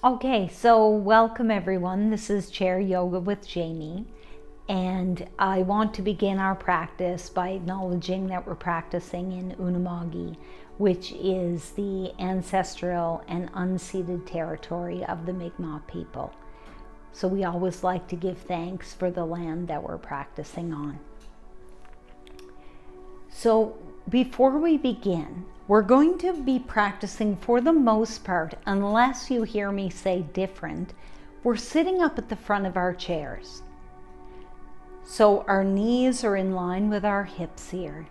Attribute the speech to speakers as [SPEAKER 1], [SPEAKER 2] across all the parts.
[SPEAKER 1] Okay, so welcome everyone. This is Chair Yoga with Jamie, and I want to begin our practice by acknowledging that we're practicing in Unama'ki, which is the ancestral and unceded territory of the Mi'kmaq people. So we always like to give thanks for the land that we're practicing on. So before we begin, we're going to be practicing, for the most part, unless you hear me say different, we're sitting up at the front of our chairs. So our knees are in line with our hips here.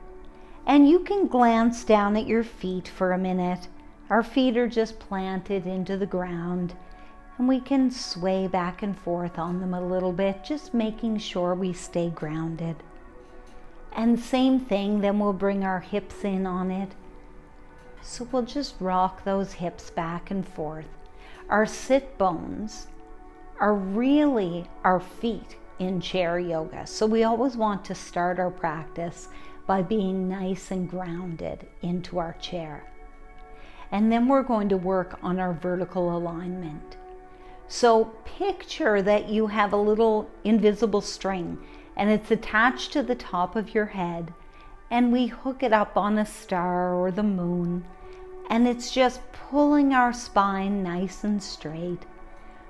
[SPEAKER 1] And you can glance down at your feet for a minute. Our feet are just planted into the ground, and we can sway back and forth on them a little bit, just making sure we stay grounded. And same thing, then we'll bring our hips in on it. So we'll just rock those hips back and forth. Our sit bones are really our feet in chair yoga. So we always want to start our practice by being nice and grounded into our chair. And then we're going to work on our vertical alignment. So picture that you have a little invisible string and it's attached to the top of your head, and we hook it up on a star or the moon, and it's just pulling our spine nice and straight.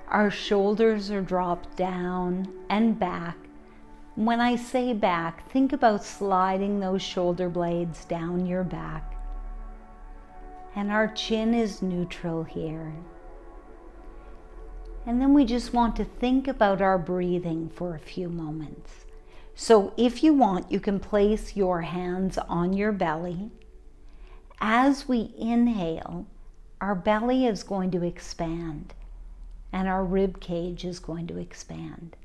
[SPEAKER 1] Our shoulders are dropped down and back. When I say back, think about sliding those shoulder blades down your back. And our chin is neutral here. And then we just want to think about our breathing for a few moments. So if you want, you can place your hands on your belly. As we inhale, our belly is going to expand and our rib cage is going to expand.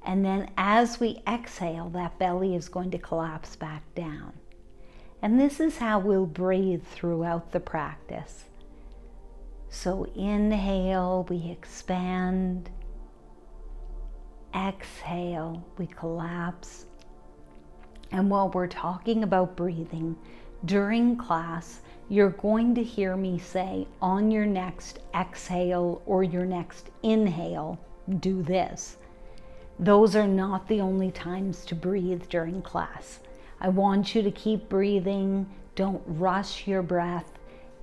[SPEAKER 1] And then as we exhale, that belly is going to collapse back down. And this is how we'll breathe throughout the practice. So inhale, we expand. Exhale, we collapse. And while we're talking about breathing, during class, you're going to hear me say on your next exhale or your next inhale, do this. Those are not the only times to breathe during class. I want you to keep breathing. Don't rush your breath.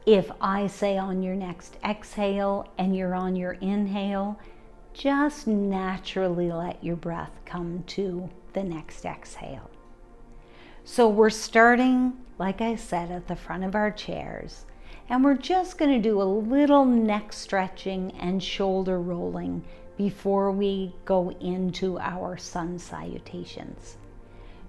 [SPEAKER 1] If I say on your next exhale and you're on your inhale, just naturally let your breath come to the next exhale. So we're starting, like I said, at the front of our chairs, and we're just going to do a little neck stretching and shoulder rolling before we go into our sun salutations.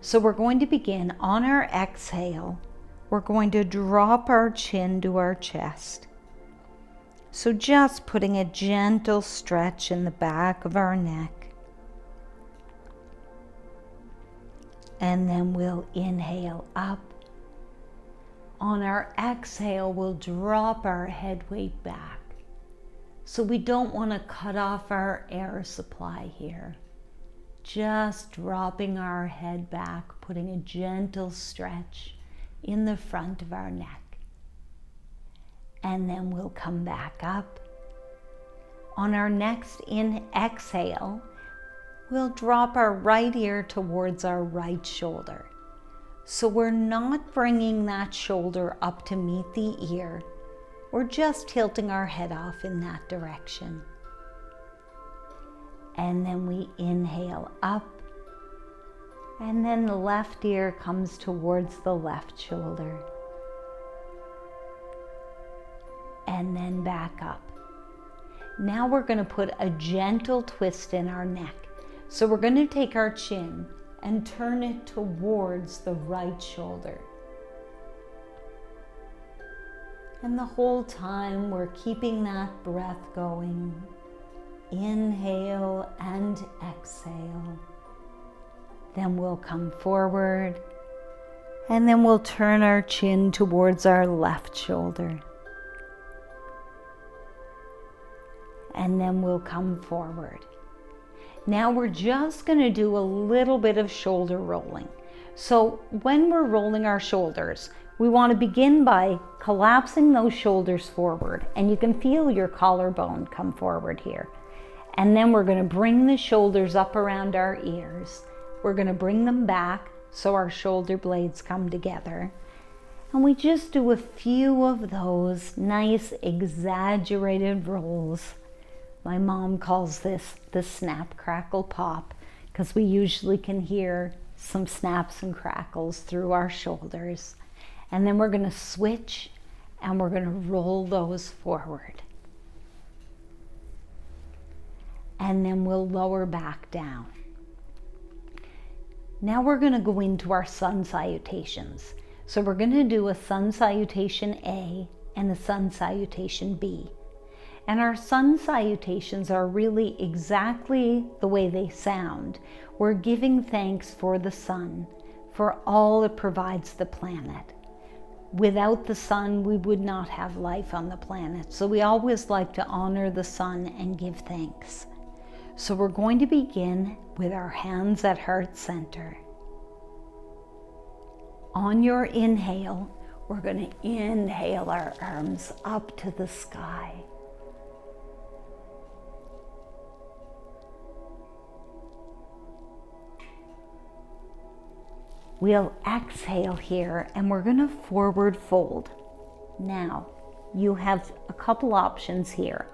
[SPEAKER 1] So we're going to begin on our exhale. We're going to drop our chin to our chest. So just putting a gentle stretch in the back of our neck. And then we'll inhale up. On our exhale, we'll drop our head weight back. So we don't want to cut off our air supply here. Just dropping our head back, putting a gentle stretch in the front of our neck. And then we'll come back up. On our next exhale, we'll drop our right ear towards our right shoulder. So we're not bringing that shoulder up to meet the ear. We're just tilting our head off in that direction. And then we inhale up. And then the left ear comes towards the left shoulder. And then back up. Now we're going to put a gentle twist in our neck. So we're going to take our chin and turn it towards the right shoulder. And the whole time we're keeping that breath going. Inhale and exhale. Then we'll come forward, and then we'll turn our chin towards our left shoulder. And then we'll come forward. Now we're just going to do a little bit of shoulder rolling. So when we're rolling our shoulders, We want to begin by collapsing those shoulders forward, and you can feel your collarbone come forward here. And then we're going to bring the shoulders up around our ears. We're going to bring them back so our shoulder blades come together. And we just do a few of those nice exaggerated rolls. My mom calls this the snap, crackle, pop, because we usually can hear some snaps and crackles through our shoulders. And then we're going to switch and we're going to roll those forward. And then we'll lower back down. Now we're going to go into our sun salutations. So we're going to do a sun salutation A and a sun salutation B. And our sun salutations are really exactly the way they sound. We're giving thanks for the sun, for all it provides the planet. Without the sun, we would not have life on the planet. So we always like to honor the sun and give thanks. So we're going to begin with our hands at heart center. On your inhale, we're going to inhale our arms up to the sky. We'll exhale here and we're going to forward fold. Now, you have a couple options here.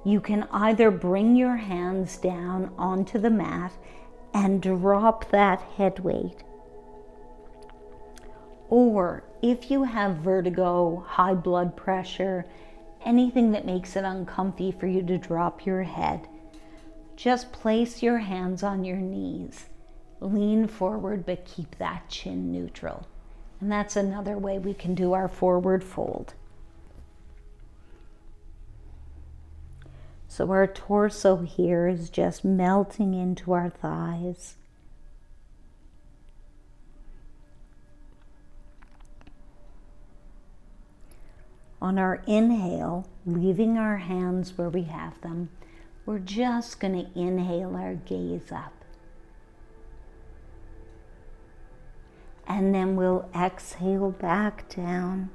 [SPEAKER 1] You can either bring your hands down onto the mat and drop that head weight. Or if you have vertigo, high blood pressure, anything that makes it uncomfy for you to drop your head, just place your hands on your knees. Lean forward, but keep that chin neutral. And that's another way we can do our forward fold. So our torso here is just melting into our thighs. On our inhale, leaving our hands where we have them, we're just going to inhale our gaze up. And then we'll exhale back down.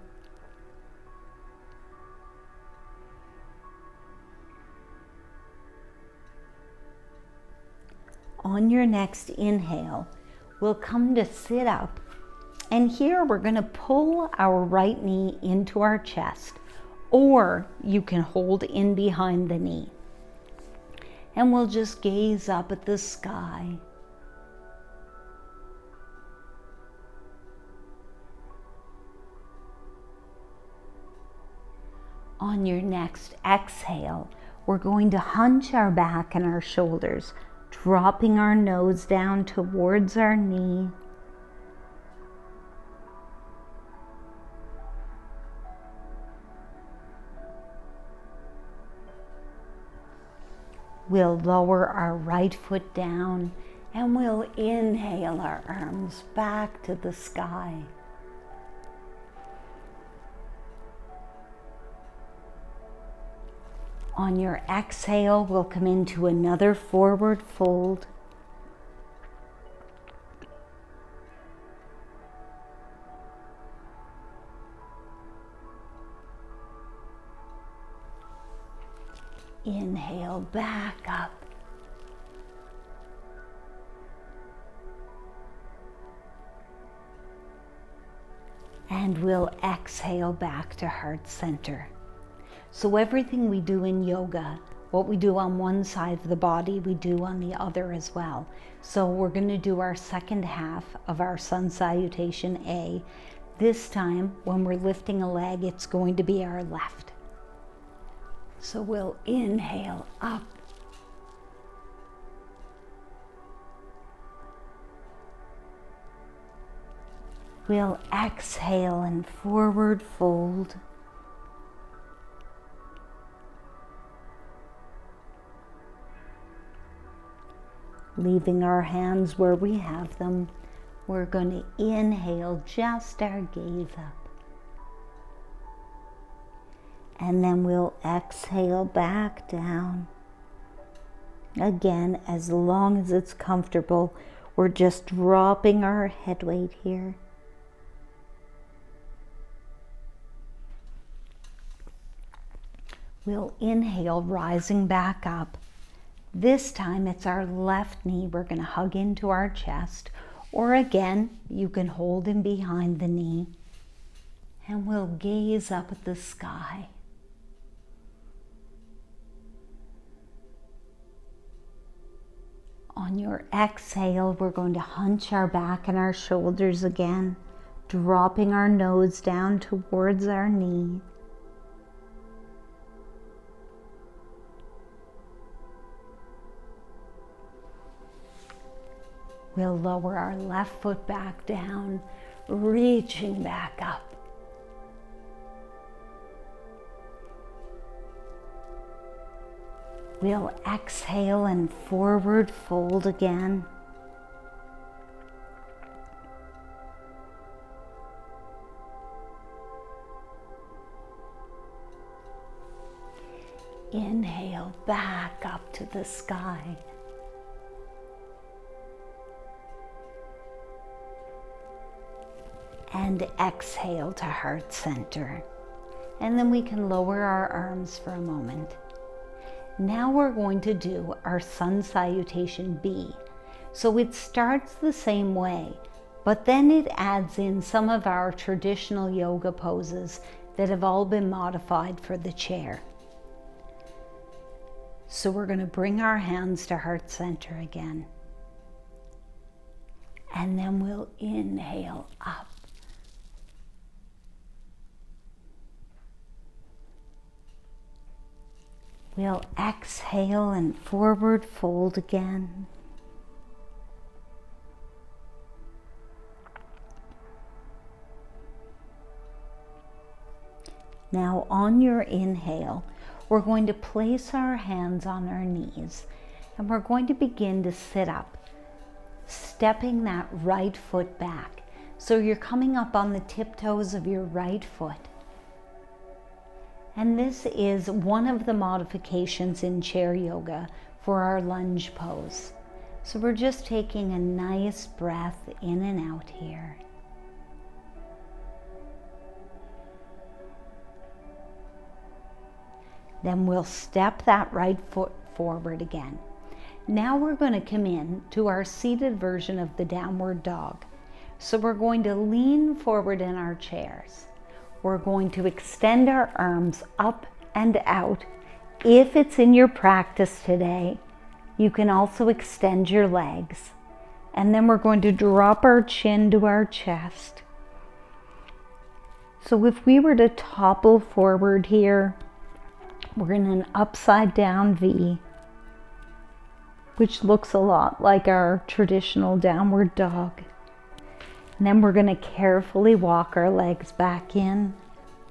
[SPEAKER 1] On your next inhale, we'll come to sit up. And here we're going to pull our right knee into our chest, or you can hold in behind the knee. And we'll just gaze up at the sky. On your next exhale, we're going to hunch our back and our shoulders, dropping our nose down towards our knee. We'll lower our right foot down and we'll inhale our arms back to the sky. On your exhale, we'll come into another forward fold. Inhale back up. And we'll exhale back to heart center. So everything we do in yoga, what we do on one side of the body, we do on the other as well. So we're going to do our second half of our sun salutation A. This time, when we're lifting a leg, it's going to be our left. So we'll inhale up. We'll exhale and forward fold. Leaving our hands where we have them, we're going to inhale just our gaze up. And then we'll exhale back down. Again, as long as it's comfortable, we're just dropping our head weight here. We'll inhale, rising back up. This time it's our left knee. We're going to hug into our chest, or again, you can hold in behind the knee. And we'll gaze up at the sky. On your exhale, we're going to hunch our back and our shoulders again, dropping our nose down towards our knee. We'll lower our left foot back down, reaching back up. We'll exhale and forward fold again. Inhale back up to the sky. And exhale to heart center. And then we can lower our arms for a moment. Now we're going to do our sun salutation B. So it starts the same way, but then it adds in some of our traditional yoga poses that have all been modified for the chair. So we're going to bring our hands to heart center again. And then we'll inhale up. We'll exhale and forward fold again. Now on your inhale, we're going to place our hands on our knees and we're going to begin to sit up, stepping that right foot back. So you're coming up on the tiptoes of your right foot. And this is one of the modifications in chair yoga for our lunge pose. So we're just taking a nice breath in and out here. Then we'll step that right foot forward again. Now we're going to come in to our seated version of the downward dog. So we're going to lean forward in our chairs. We're going to extend our arms up and out. If it's in your practice today, you can also extend your legs. And then we're going to drop our chin to our chest. So if we were to topple forward here, we're in an upside down V, which looks a lot like our traditional downward dog. And then we're going to carefully walk our legs back in,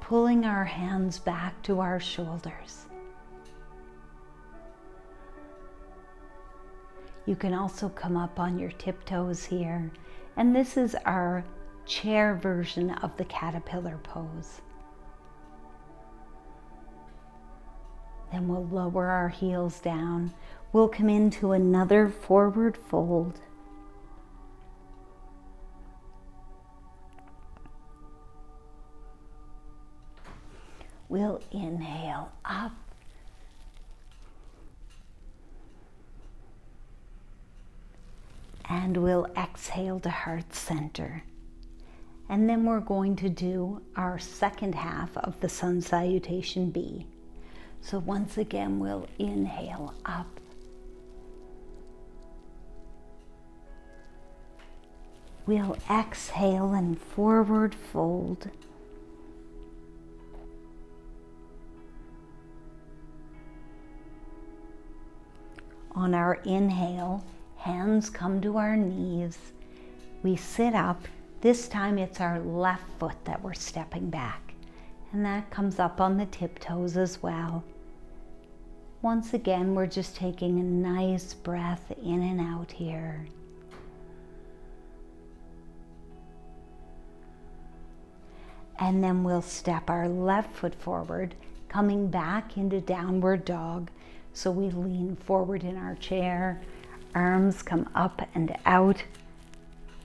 [SPEAKER 1] pulling our hands back to our shoulders. You can also come up on your tiptoes here. And this is our chair version of the caterpillar pose. Then we'll lower our heels down. We'll come into another forward fold. We'll inhale up. And we'll exhale to heart center. And then we're going to do our second half of the sun salutation B. So once again, we'll inhale up. We'll exhale and forward fold. On our inhale, hands come to our knees. We sit up. This time it's our left foot that we're stepping back. And that comes up on the tiptoes as well. Once again, we're just taking a nice breath in and out here. And then we'll step our left foot forward, coming back into downward dog. So we lean forward in our chair, arms come up and out.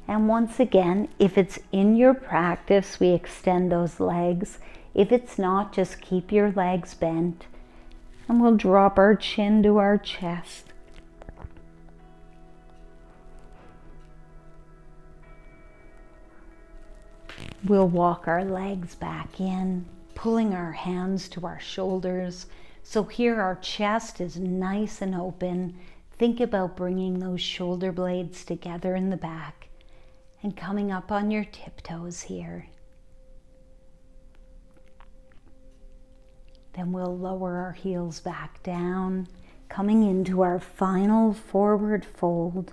[SPEAKER 1] And once again, if it's in your practice, we extend those legs. If it's not, just keep your legs bent. And we'll drop our chin to our chest. We'll walk our legs back in, pulling our hands to our shoulders. So here our chest is nice and open. Think about bringing those shoulder blades together in the back and coming up on your tiptoes here. Then we'll lower our heels back down, coming into our final forward fold.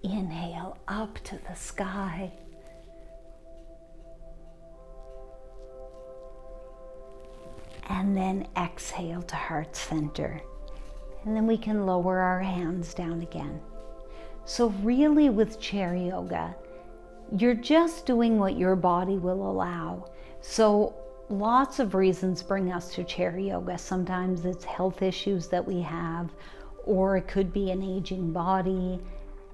[SPEAKER 1] Inhale up to the sky. And then exhale to heart center. And then we can lower our hands down again. So really with chair yoga, you're just doing what your body will allow. So lots of reasons bring us to chair yoga. Sometimes it's health issues that we have, or it could be an aging body,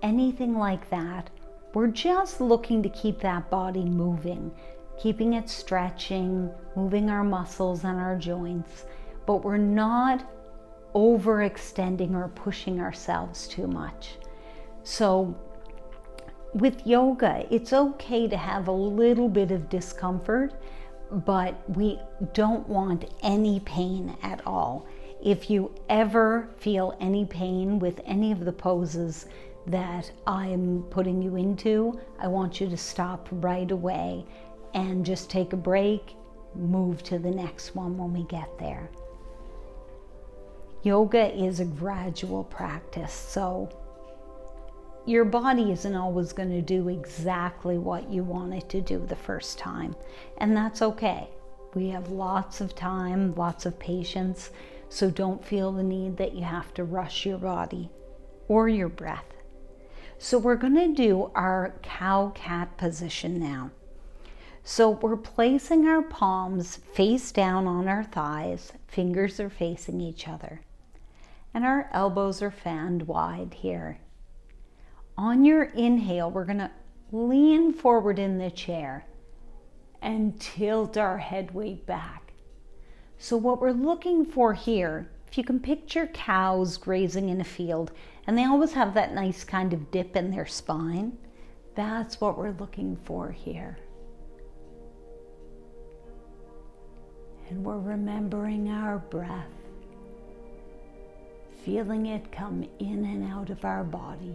[SPEAKER 1] anything like that. We're just looking to keep that body moving, keeping it stretching, moving our muscles and our joints, but we're not overextending or pushing ourselves too much. So with yoga, it's okay to have a little bit of discomfort, but we don't want any pain at all. If you ever feel any pain with any of the poses that I'm putting you into, I want you to stop right away and just take a break, move to the next one when we get there. Yoga is a gradual practice, so your body isn't always going to do exactly what you want it to do the first time, and that's okay. We have lots of time, lots of patience, so don't feel the need that you have to rush your body or your breath. So we're going to do our cow-cat position now. So we're placing our palms face down on our thighs, fingers are facing each other, and our elbows are fanned wide here. On your inhale, we're going to lean forward in the chair and tilt our head weight back. So what we're looking for here, if you can picture cows grazing in a field, and they always have that nice kind of dip in their spine, that's what we're looking for here. And we're remembering our breath, feeling it come in and out of our body.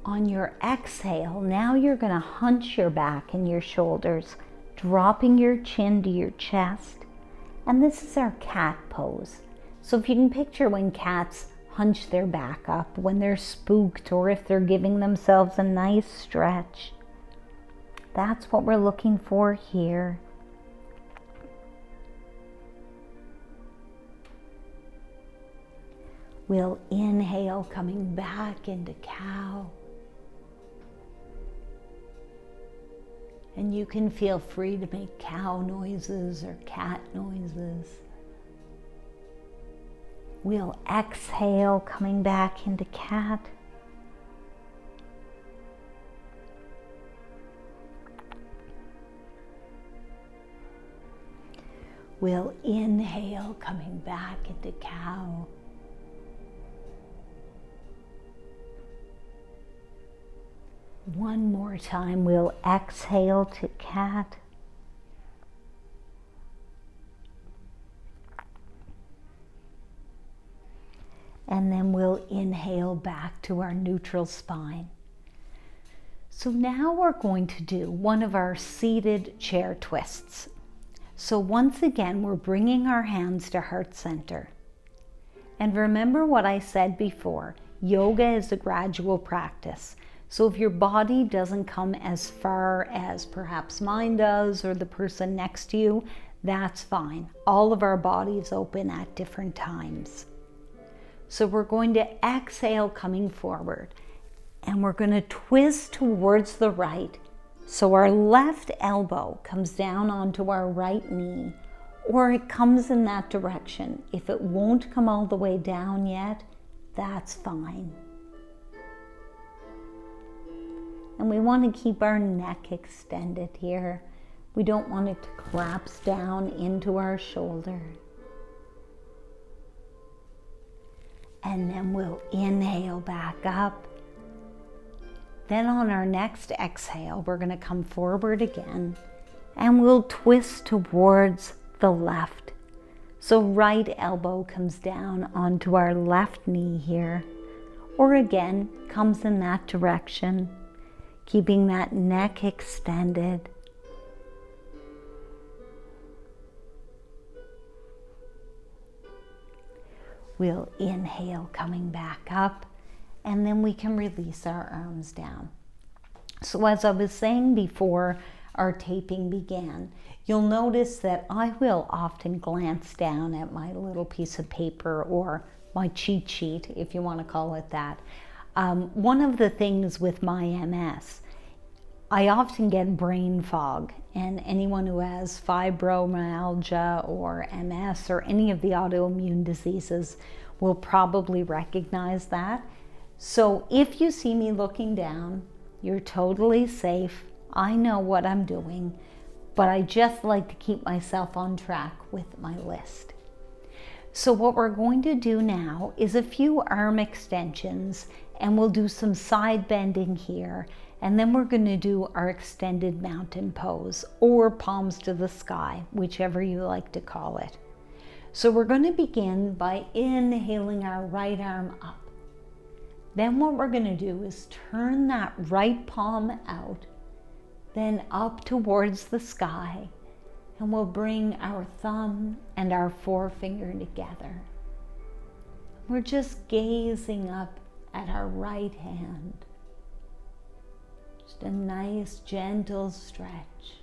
[SPEAKER 1] On your exhale, now you're going to hunch your back and your shoulders, dropping your chin to your chest. And this is our cat pose. So if you can picture when cats hunch their back up, when they're spooked, or if they're giving themselves a nice stretch, that's what we're looking for here. We'll inhale, coming back into cow. And you can feel free to make cow noises or cat noises. We'll exhale, coming back into cat. We'll inhale, coming back into cow. One more time, we'll exhale to cat. And then we'll inhale back to our neutral spine. So now we're going to do one of our seated chair twists. So once again, we're bringing our hands to heart center. And remember what I said before, yoga is a gradual practice. So if your body doesn't come as far as perhaps mine does or the person next to you, that's fine. All of our bodies open at different times. So we're going to exhale, coming forward, and we're going to twist towards the right. So our left elbow comes down onto our right knee, or it comes in that direction. If it won't come all the way down yet, that's fine. And we want to keep our neck extended here. We don't want it to collapse down into our shoulder. And then we'll inhale back up. Then on our next exhale, we're going to come forward again and we'll twist towards the left. So right elbow comes down onto our left knee here, or again, comes in that direction, keeping that neck extended. We'll inhale coming back up, and then we can release our arms down. So as I was saying before our taping began, you'll notice that I will often glance down at my little piece of paper or my cheat sheet, if you want to call it that. One of the things with my MS, I often get brain fog, and anyone who has fibromyalgia or MS or any of the autoimmune diseases will probably recognize that. So if you see me looking down, you're totally safe. I know what I'm doing, but I just like to keep myself on track with my list. So what we're going to do now is a few arm extensions, and we'll do some side bending here, and then we're going to do our extended mountain pose, or palms to the sky, whichever you like to call it. So we're going to begin by inhaling our right arm up. Then what we're going to do is turn that right palm out, then up towards the sky, and we'll bring our thumb and our forefinger together. We're just gazing up at our right hand. Just a nice gentle stretch.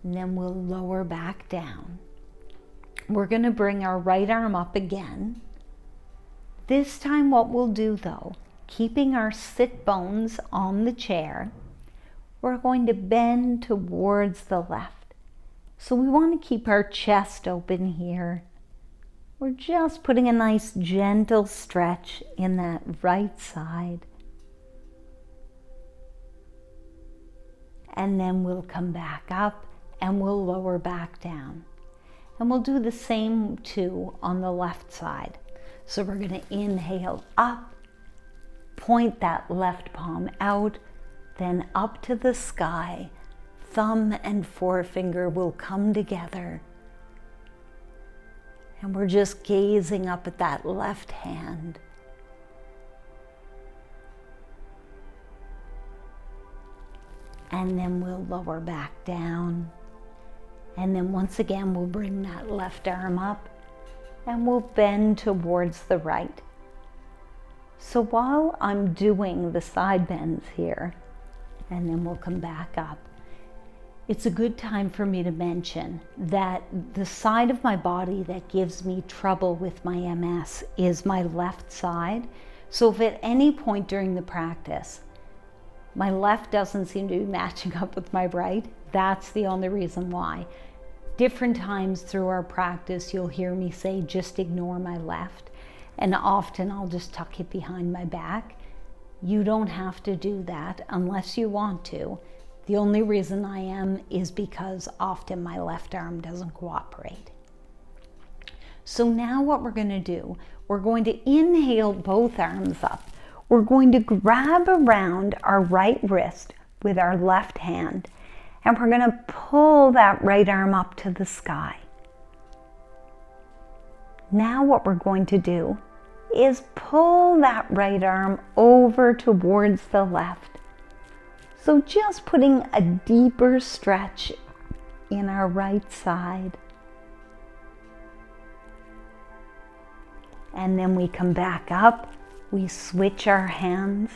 [SPEAKER 1] And then we'll lower back down. We're going to bring our right arm up again. This time what we'll do though, keeping our sit bones on the chair, we're going to bend towards the left. So we want to keep our chest open here. We're just putting a nice gentle stretch in that right side. And then we'll come back up and we'll lower back down. And we'll do the same too on the left side. So we're going to inhale up, point that left palm out, then up to the sky. Thumb and forefinger will come together. And we're just gazing up at that left hand. And then we'll lower back down. And then once again, we'll bring that left arm up and we'll bend towards the right. So while I'm doing the side bends here, and then we'll come back up, it's a good time for me to mention that the side of my body that gives me trouble with my MS is my left side. So if at any point during the practice, my left doesn't seem to be matching up with my right, that's the only reason why. Different times through our practice, you'll hear me say, just ignore my left. And often I'll just tuck it behind my back. You don't have to do that unless you want to. The only reason I am is because often my left arm doesn't cooperate. So now what we're going to do, we're going to inhale both arms up. We're going to grab around our right wrist with our left hand, and we're going to pull that right arm up to the sky. Now what we're going to do is pull that right arm over towards the left. So just putting a deeper stretch in our right side. And then we come back up, we switch our hands,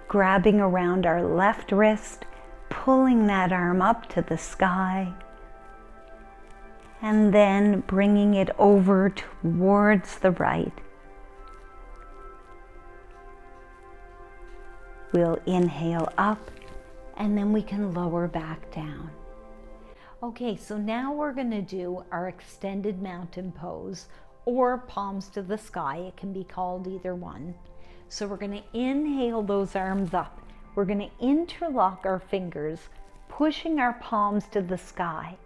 [SPEAKER 1] grabbing around our left wrist, pulling that arm up to the sky, and then bringing it over towards the right. We'll inhale up, and then we can lower back down. Okay, so now we're going to do our extended mountain pose or palms to the sky. It can be called either one. So we're going to inhale those arms up. We're going to interlock our fingers, pushing our palms to the sky.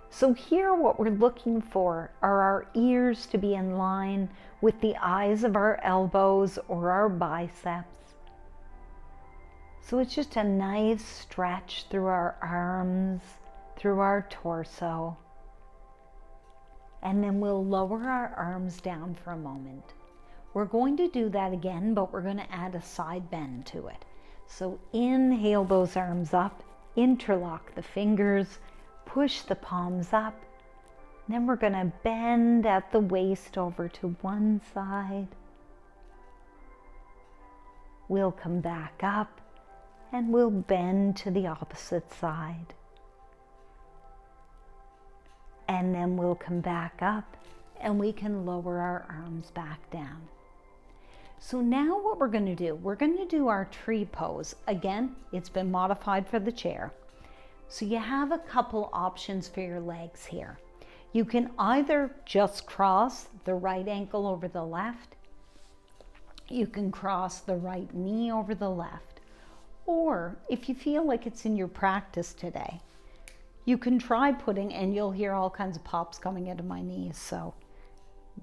[SPEAKER 1] So here what we're looking for are our ears to be in line with the eyes of our elbows or our biceps. So it's just a nice stretch through our arms, through our torso. And then we'll lower our arms down for a moment. We're going to do that again, but we're going to add a side bend to it. So inhale those arms up, interlock the fingers, push the palms up. Then we're going to bend at the waist over to one side. We'll come back up and we'll bend to the opposite side. And then we'll come back up and we can lower our arms back down. So now what we're going to do our tree pose. Again, it's been modified for the chair. So you have a couple options for your legs here. You can either just cross the right ankle over the left. You can cross the right knee over the left. Or if you feel like it's in your practice today, you can try putting, and you'll hear all kinds of pops coming into my knees, so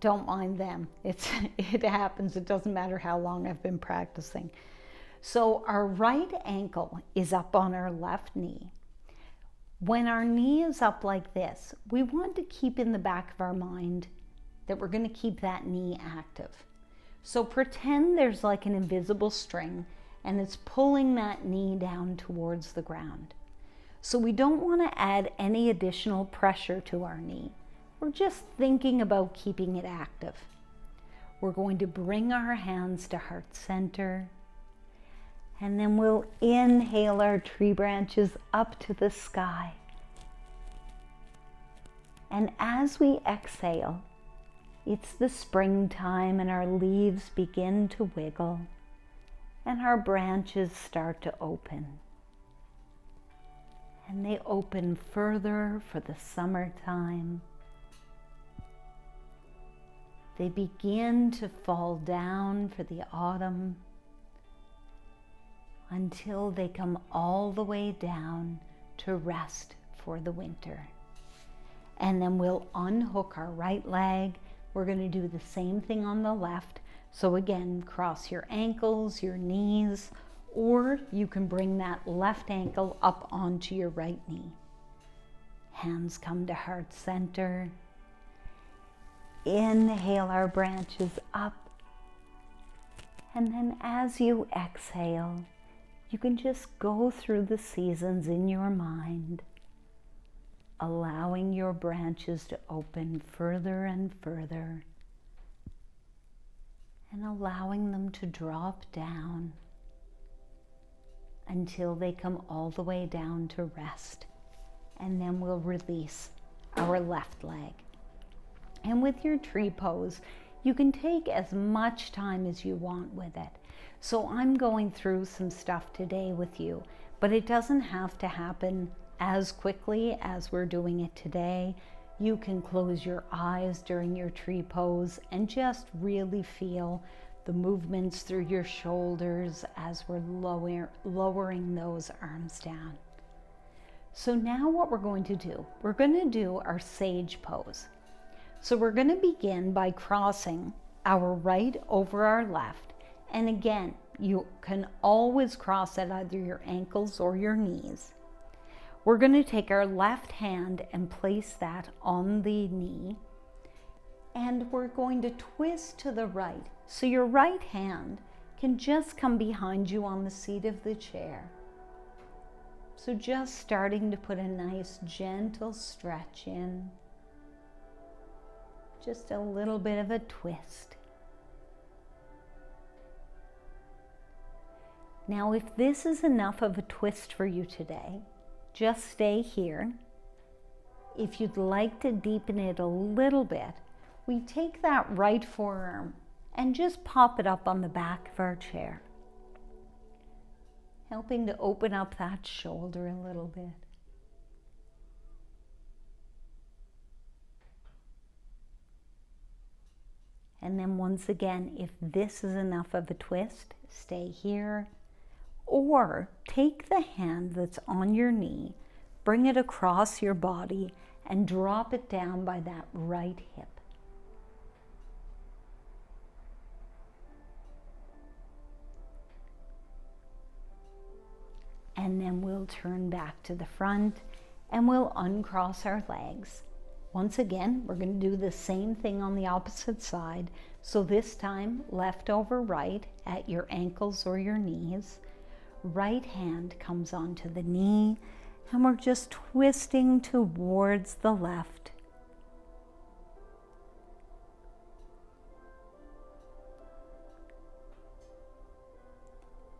[SPEAKER 1] don't mind them. It happens. It doesn't matter how long I've been practicing. So our right ankle is up on our left knee. When our knee is up like this, we want to keep in the back of our mind that we're going to keep that knee active. So pretend there's like an invisible string and it's pulling that knee down towards the ground. So we don't want to add any additional pressure to our knee. We're just thinking about keeping it active. We're going to bring our hands to heart center, and then we'll inhale our tree branches up to the sky. And as we exhale, it's the springtime and our leaves begin to wiggle and our branches start to open. And they open further for the summertime. They begin to fall down for the autumn until they come all the way down to rest for the winter. And then we'll unhook our right leg. We're going to do the same thing on the left. So again, cross your ankles, your knees, or you can bring that left ankle up onto your right knee. Hands come to heart center. Inhale our branches up. And then as you exhale, you can just go through the seasons in your mind, allowing your branches to open further and further, and allowing them to drop down until they come all the way down to rest. And then we'll release our left leg. And with your tree pose, you can take as much time as you want with it. So I'm going through some stuff today with you, but it doesn't have to happen as quickly as we're doing it today. You can close your eyes during your tree pose and just really feel the movements through your shoulders as we're lowering those arms down. So now what we're going to do our sage pose. So we're going to begin by crossing our right over our left. And again, you can always cross at either your ankles or your knees. We're going to take our left hand and place that on the knee. And we're going to twist to the right. So your right hand can just come behind you on the seat of the chair. So just starting to put a nice gentle stretch in. Just a little bit of a twist. Now, if this is enough of a twist for you today, just stay here. If you'd like to deepen it a little bit, we take that right forearm and just pop it up on the back of our chair, helping to open up that shoulder a little bit. And then once again, if this is enough of a twist, stay here. Or take the hand that's on your knee, bring it across your body, and drop it down by that right hip. And then we'll turn back to the front and we'll uncross our legs. Once again, we're going to do the same thing on the opposite side. So this time, left over right at your ankles or your knees. Right hand comes onto the knee, and we're just twisting towards the left.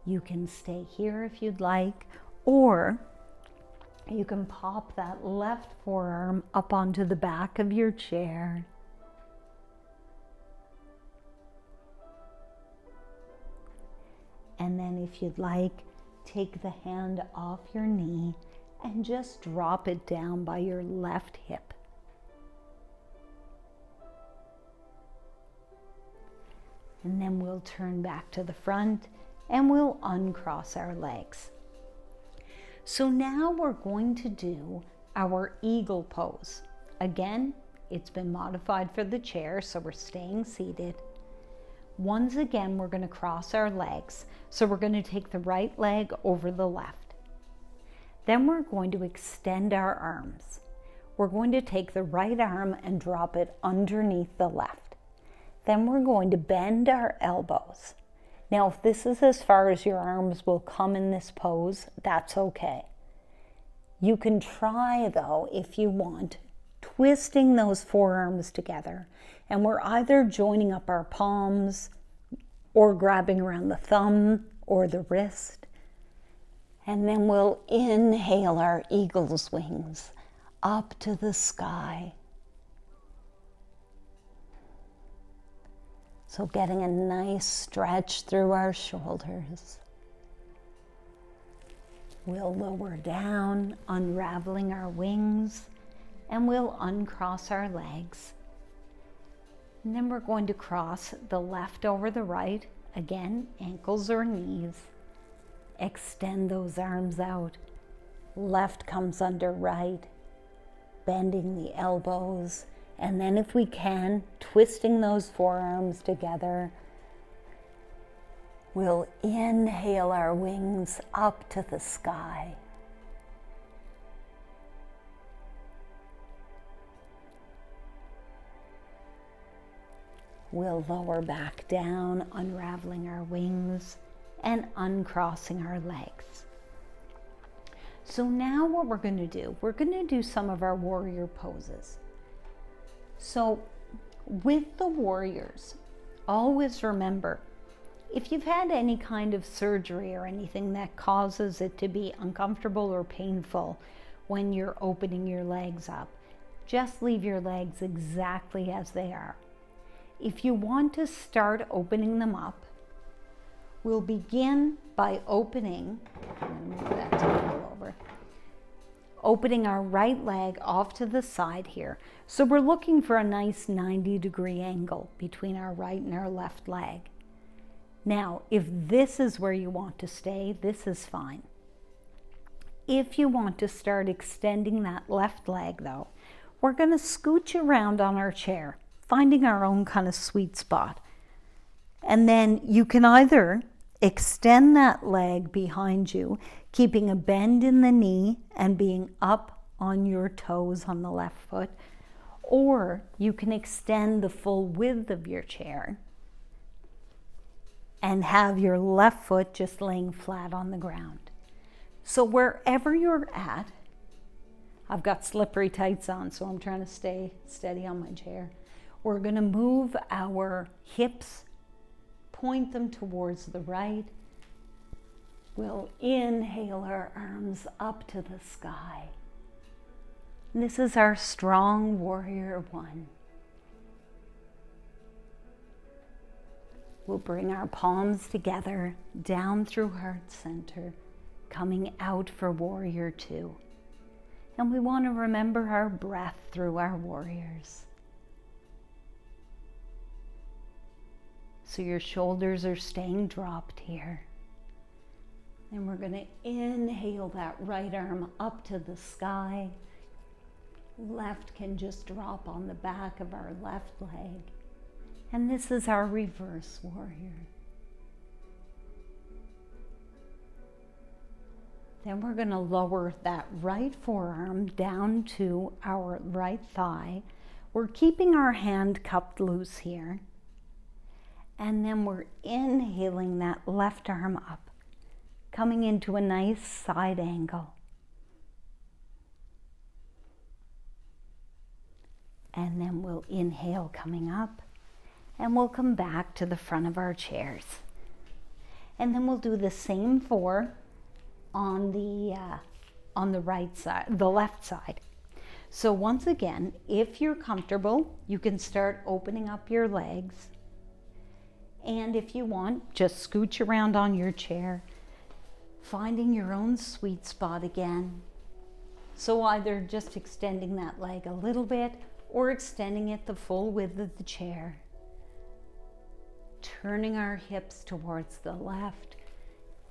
[SPEAKER 1] You can stay here if you'd like, or you can pop that left forearm up onto the back of your chair. And then if you'd like, take the hand off your knee and just drop it down by your left hip. And then we'll turn back to the front and we'll uncross our legs. So now we're going to do our eagle pose. Again, it's been modified for the chair, so we're staying seated. Once again, we're going to cross our legs. So we're going to take the right leg over the left. Then we're going to extend our arms. We're going to take the right arm and drop it underneath the left. Then we're going to bend our elbows. Now, if this is as far as your arms will come in this pose, that's okay. You can try, though, if you want, twisting those forearms together. And we're either joining up our palms or grabbing around the thumb or the wrist. And then we'll inhale our eagle's wings up to the sky. So getting a nice stretch through our shoulders. We'll lower down, unraveling our wings, and we'll uncross our legs. And then we're going to cross the left over the right, again, ankles or knees. Extend those arms out. Left comes under right, bending the elbows. And then if we can, twisting those forearms together, we'll inhale our wings up to the sky. We'll lower back down, unraveling our wings and uncrossing our legs. So now what we're going to do some of our warrior poses. So with the warriors, always remember, if you've had any kind of surgery or anything that causes it to be uncomfortable or painful when you're opening your legs up, just leave your legs exactly as they are. If you want to start opening them up, we'll begin by opening, move that table over, opening our right leg off to the side here. So we're looking for a nice 90-degree angle between our right and our left leg. Now, if this is where you want to stay, this is fine. If you want to start extending that left leg though, we're going to scooch around on our chair, finding our own kind of sweet spot. And then you can either extend that leg behind you, keeping a bend in the knee and being up on your toes on the left foot, or you can extend the full width of your chair and have your left foot just laying flat on the ground. So wherever you're at, I've got slippery tights on, so I'm trying to stay steady on my chair. We're going to move our hips, point them towards the right. We'll inhale our arms up to the sky. This is our strong warrior one. We'll bring our palms together down through heart center, coming out for warrior two. And we want to remember our breath through our warriors. So your shoulders are staying dropped here. And we're going to inhale that right arm up to the sky. Left can just drop on the back of our left leg. And this is our reverse warrior. Then we're going to lower that right forearm down to our right thigh. We're keeping our hand cupped loose here. And then we're inhaling that left arm up, coming into a nice side angle. And then we'll inhale coming up, and we'll come back to the front of our chairs. And then we'll do the same 4 on the right side, the left side. So once again, if you're comfortable, you can start opening up your legs. And if you want, just scooch around on your chair, finding your own sweet spot again. So either just extending that leg a little bit or extending it the full width of the chair. Turning our hips towards the left,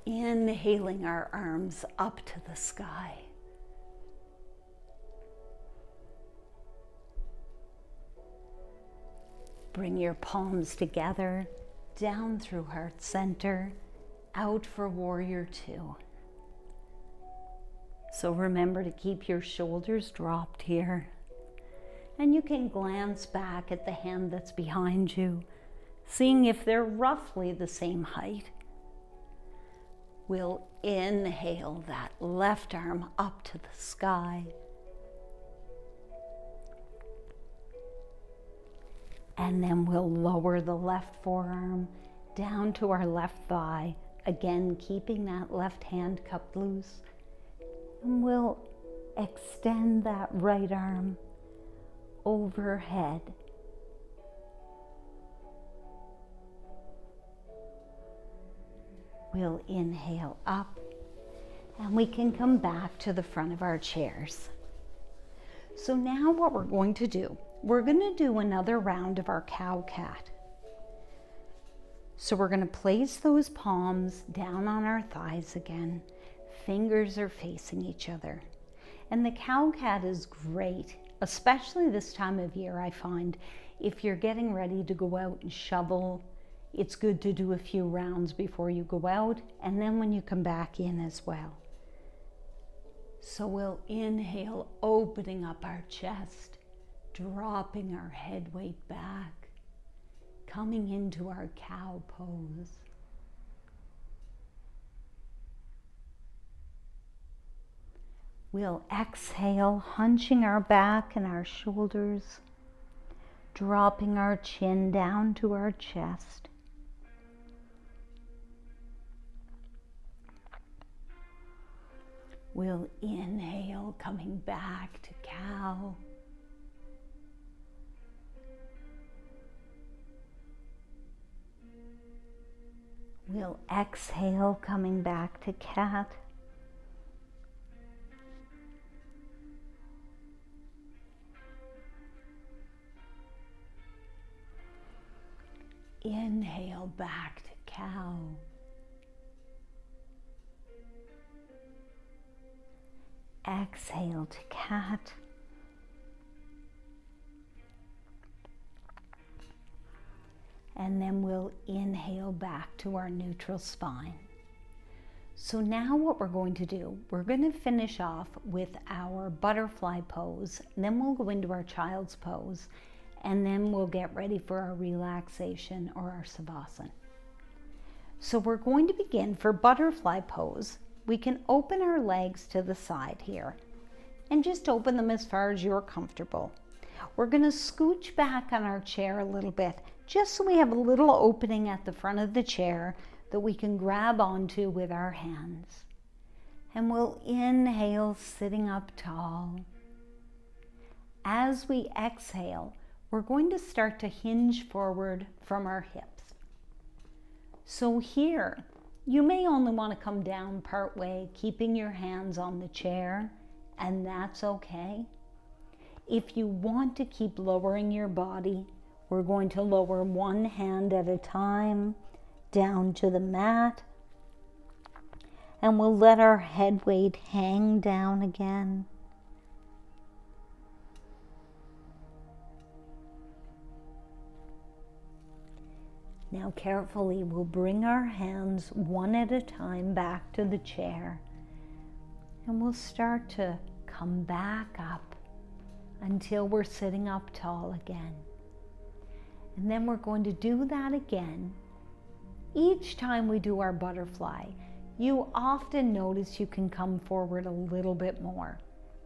[SPEAKER 1] inhaling our arms up to the sky. Bring your palms together, down through heart center, out for warrior 2. So remember to keep your shoulders dropped here. And you can glance back at the hand that's behind you, seeing if they're roughly the same height. We'll inhale that left arm up to the sky. And then we'll lower the left forearm down to our left thigh, again keeping that left hand cupped loose. And we'll extend that right arm overhead. We'll inhale up, and we can come back to the front of our chairs. So now what we're going to do, we're going to do another round of our cow-cat. So we're going to place those palms down on our thighs again. Fingers are facing each other. And the cow-cat is great, especially this time of year, I find. If you're getting ready to go out and shovel, it's good to do a few rounds before you go out, and then when you come back in as well. So we'll inhale, opening up our chest, dropping our head weight back, coming into our cow pose. We'll exhale, hunching our back and our shoulders, dropping our chin down to our chest. We'll inhale, coming back to cow. We'll exhale, coming back to cat. Inhale, back to cow. Exhale to cat. And then we'll inhale back to our neutral spine. So now what we're going to do, we're going to finish off with our butterfly pose, and then we'll go into our child's pose, and then we'll get ready for our relaxation or our savasana. So we're going to begin for butterfly pose. We can open our legs to the side here and just open them as far as you're comfortable. We're going to scooch back on our chair a little bit, just so we have a little opening at the front of the chair that we can grab onto with our hands. And we'll inhale, sitting up tall. As we exhale, we're going to start to hinge forward from our hips. So here, you may only want to come down part way, keeping your hands on the chair, and that's okay. If you want to keep lowering your body, We're going to lower one hand at a time down to the mat, and we'll let our head weight hang down again. Now carefully, we'll bring our hands one at a time back to the chair, and we'll start to come back up until we're sitting up tall again. And then we're going to do that again. Each time we do our butterfly, you often notice you can come forward a little bit more.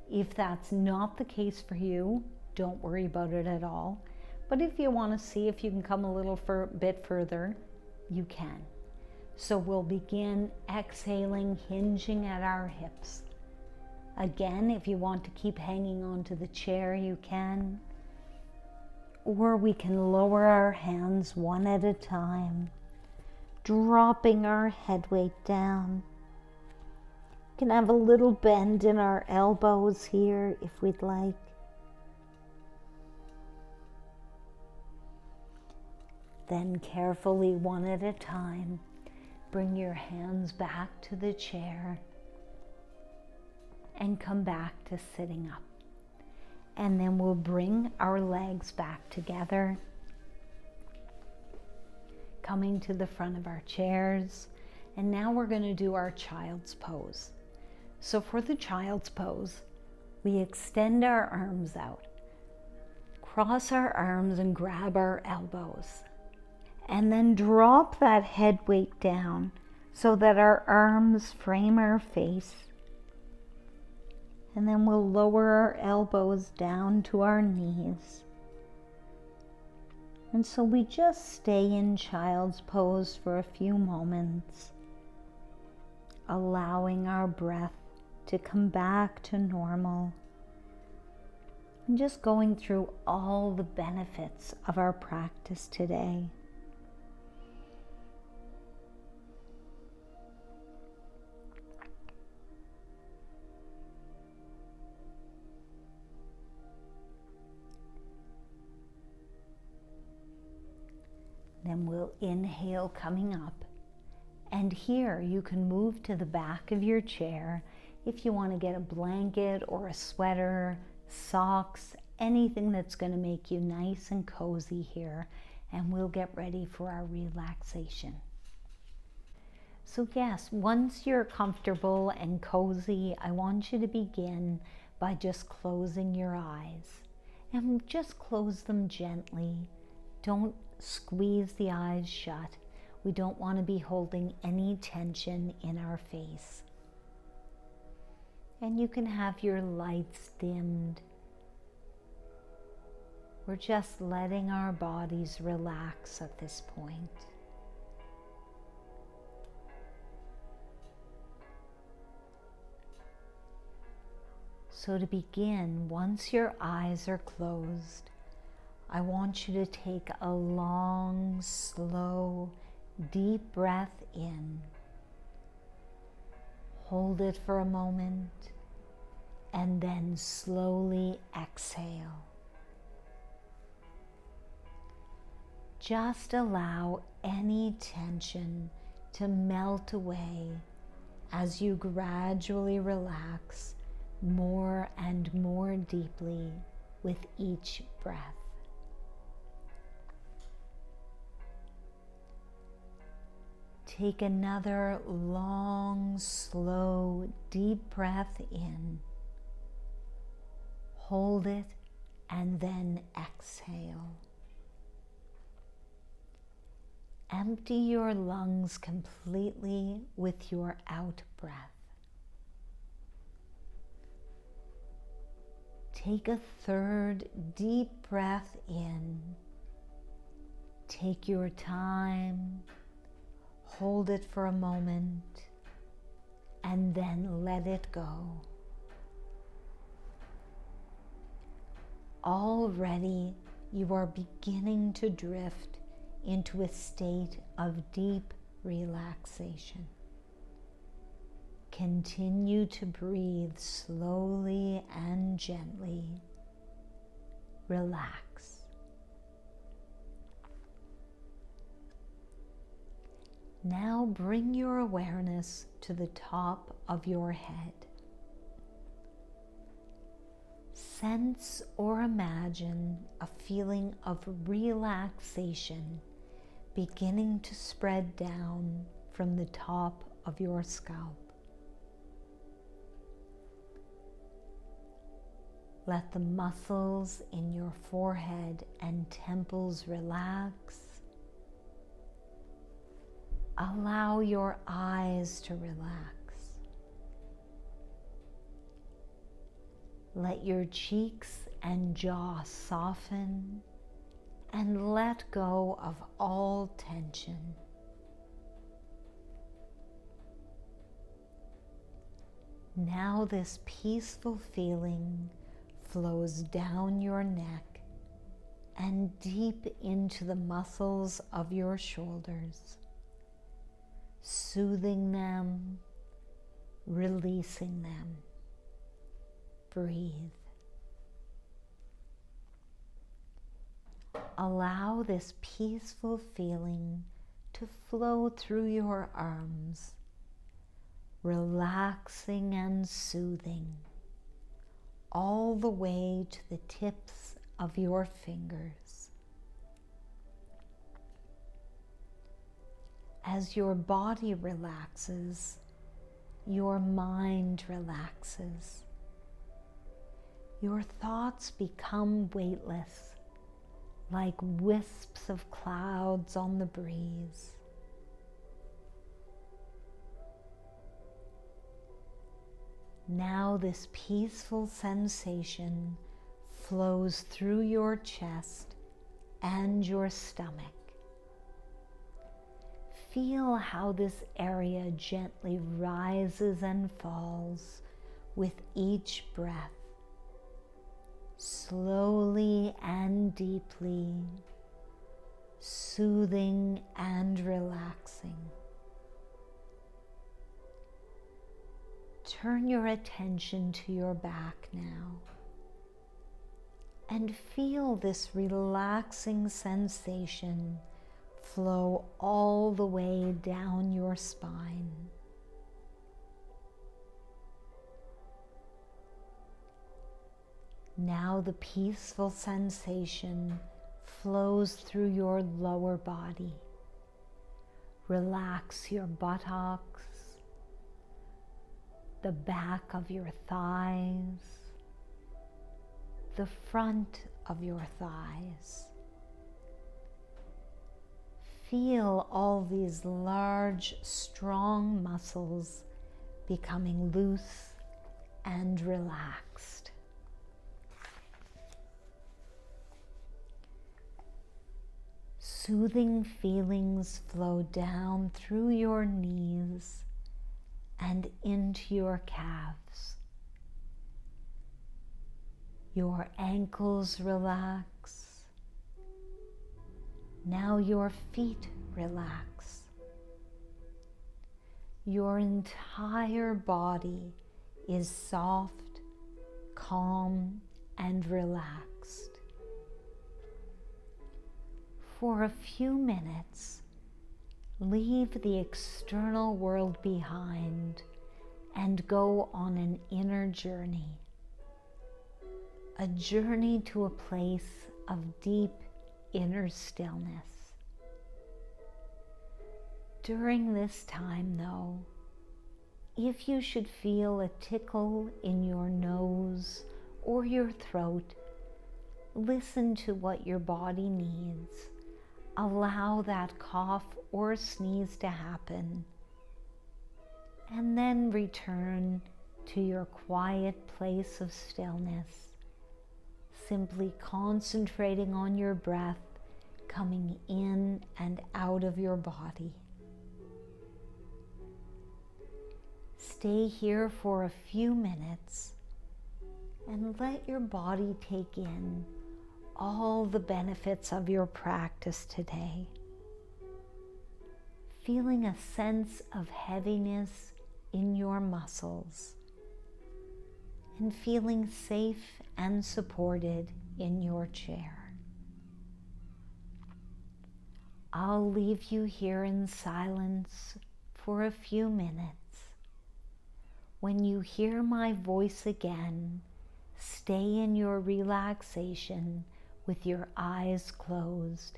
[SPEAKER 1] If that's not the case for you, don't worry about it at all. But if you want to see if you can come a little bit further, you can. So we'll begin exhaling, hinging at our hips. Again, if you want to keep hanging onto the chair, you can. Or we can lower our hands one at a time, dropping our head weight down. We can have a little bend in our elbows here if we'd like. Then carefully, one at a time, bring your hands back to the chair and come back to sitting up. And then we'll bring our legs back together, coming to the front of our chairs. And now we're going to do our child's pose. So for the child's pose, we extend our arms out, cross our arms and grab our elbows. And then drop that head weight down so that our arms frame our face. And then we'll lower our elbows down to our knees. And so we just stay in child's pose for a few moments, allowing our breath to come back to normal. And just going through all the benefits of our practice today. Then we'll inhale coming up. And here you can move to the back of your chair if you want to get a blanket or a sweater, socks, anything that's going to make you nice and cozy here. And we'll get ready for our relaxation. So yes, once you're comfortable and cozy, I want you to begin by just closing your eyes. And just close them gently. Don't squeeze the eyes shut. We don't want to be holding any tension in our face. And you can have your lights dimmed. We're just letting our bodies relax at this point. So to begin, once your eyes are closed, I want you to take a long, slow, deep breath in. Hold it for a moment, and then slowly exhale. Just allow any tension to melt away as you gradually relax more and more deeply with each breath. Take another long, slow, deep breath in. Hold it and then exhale. Empty your lungs completely with your out breath. Take a third deep breath in. Take your time. Hold it for a moment and then let it go. Already you are beginning to drift into a state of deep relaxation. Continue to breathe slowly and gently. Relax. Now bring your awareness to the top of your head. Sense or imagine a feeling of relaxation beginning to spread down from the top of your scalp. Let the muscles in your forehead and temples relax. Allow your eyes to relax. Let your cheeks and jaw soften and let go of all tension. Now this peaceful feeling flows down your neck and deep into the muscles of your shoulders, soothing them, releasing them. Breathe. Allow this peaceful feeling to flow through your arms, relaxing and soothing, all the way to the tips of your fingers. As your body relaxes, your mind relaxes. Your thoughts become weightless, like wisps of clouds on the breeze. Now this peaceful sensation flows through your chest and your stomach. Feel how this area gently rises and falls with each breath, slowly and deeply, soothing and relaxing. Turn your attention to your back now and feel this relaxing sensation flow all the way down your spine. Now the peaceful sensation flows through your lower body. Relax your buttocks, the back of your thighs, the front of your thighs. Feel all these large, strong muscles becoming loose and relaxed. Soothing feelings flow down through your knees and into your calves. Your ankles relax. Now your feet relax. Your entire body is soft, calm, and relaxed. For a few minutes, leave the external world behind and go on an inner journey. A journey to a place of deep inner stillness. During this time, though, if you should feel a tickle in your nose or your throat, listen to what your body needs. Allow that cough or sneeze to happen, and then return to your quiet place of stillness, simply concentrating on your breath coming in and out of your body. Stay here for a few minutes and let your body take in all the benefits of your practice today. Feeling a sense of heaviness in your muscles and feeling safe and supported in your chair. I'll leave you here in silence for a few minutes. When you hear my voice again, stay in your relaxation with your eyes closed,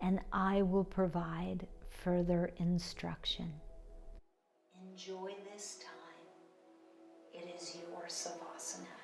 [SPEAKER 1] and I will provide further instruction. Enjoy this time. It is your Savasana.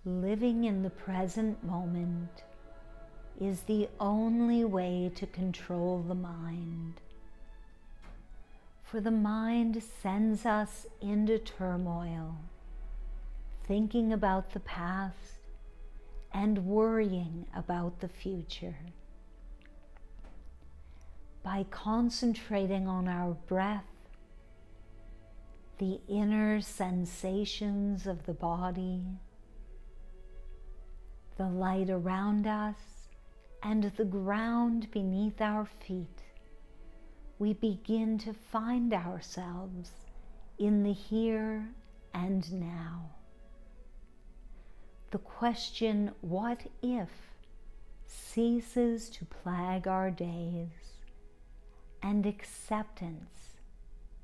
[SPEAKER 1] Living in the present moment is the only way to control the mind. For the mind sends us into turmoil, thinking about the past and worrying about the future. By concentrating on our breath the inner sensations of the body, the light around us, and the ground beneath our feet, we begin to find ourselves in the here and now. The question, what if, ceases to plague our days, and acceptance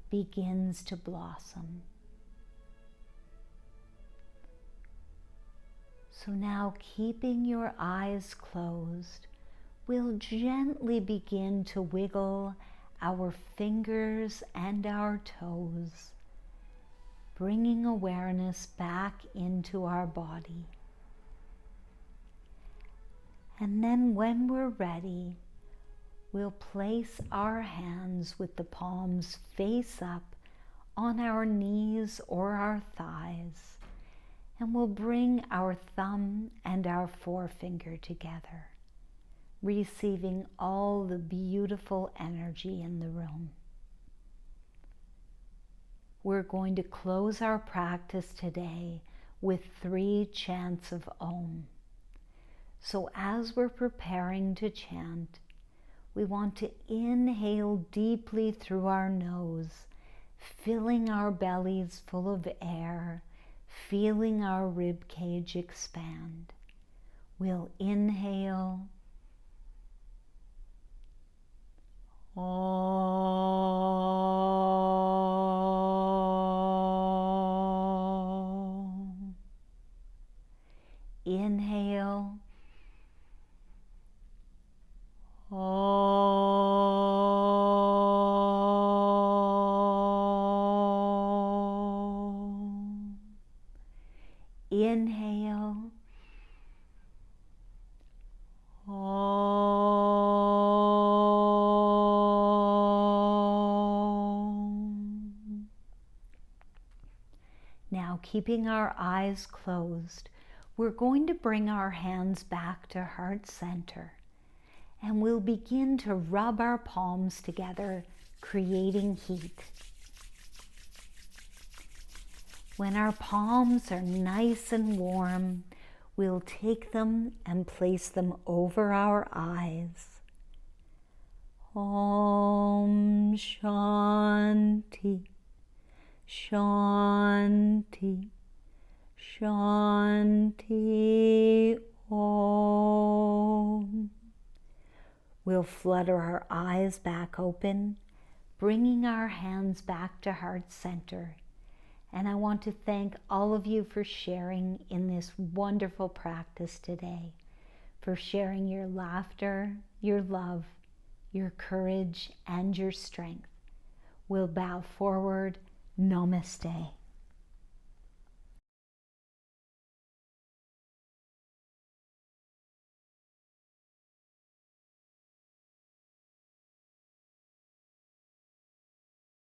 [SPEAKER 1] begins to blossom. So now, keeping your eyes closed, we'll gently begin to wiggle our fingers and our toes, bringing awareness back into our body. And then when we're ready, we'll place our hands with the palms face up on our knees or our thighs, and we'll bring our thumb and our forefinger together, receiving all the beautiful energy in the room. We're going to close our practice today with 3 chants of Om. So as we're preparing to chant, we want to inhale deeply through our nose, filling our bellies full of air, feeling our rib cage expand. We'll inhale. Om. Inhale. Om. Inhale. Om. Now, keeping our eyes closed, we're going to bring our hands back to heart center, and we'll begin to rub our palms together, creating heat. When our palms are nice and warm, we'll take them and place them over our eyes. Om Shanti, Shanti, Shanti Om. We'll flutter our eyes back open, bringing our hands back to heart center. And I want to thank all of you for sharing in this wonderful practice today, for sharing your laughter, your love, your courage, and your strength. We'll bow forward. Namaste.